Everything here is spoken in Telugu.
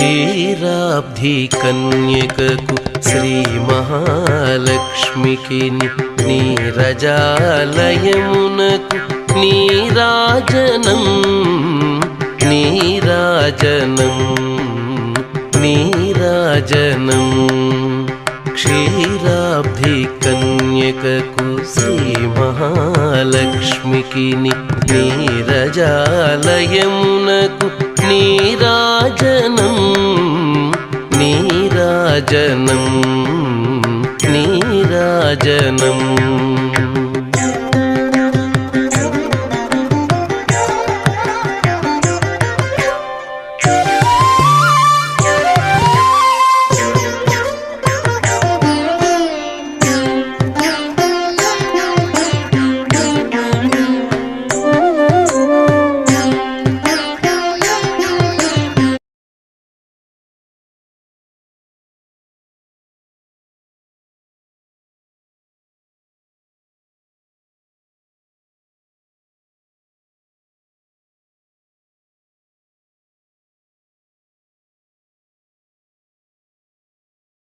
క్షీరాబ్ధి కన్యకకు శ్రీ మహాలక్ష్మికి నీరజాలయమునకు నీరాజనం నీరాజనం నీరాజనం క్షీరాబ్ధి కన్యకకు శ్రీ మహాలక్ష్మికి నీరజాలయమునకు నీరాజనం నీరాజనం నీరాజనం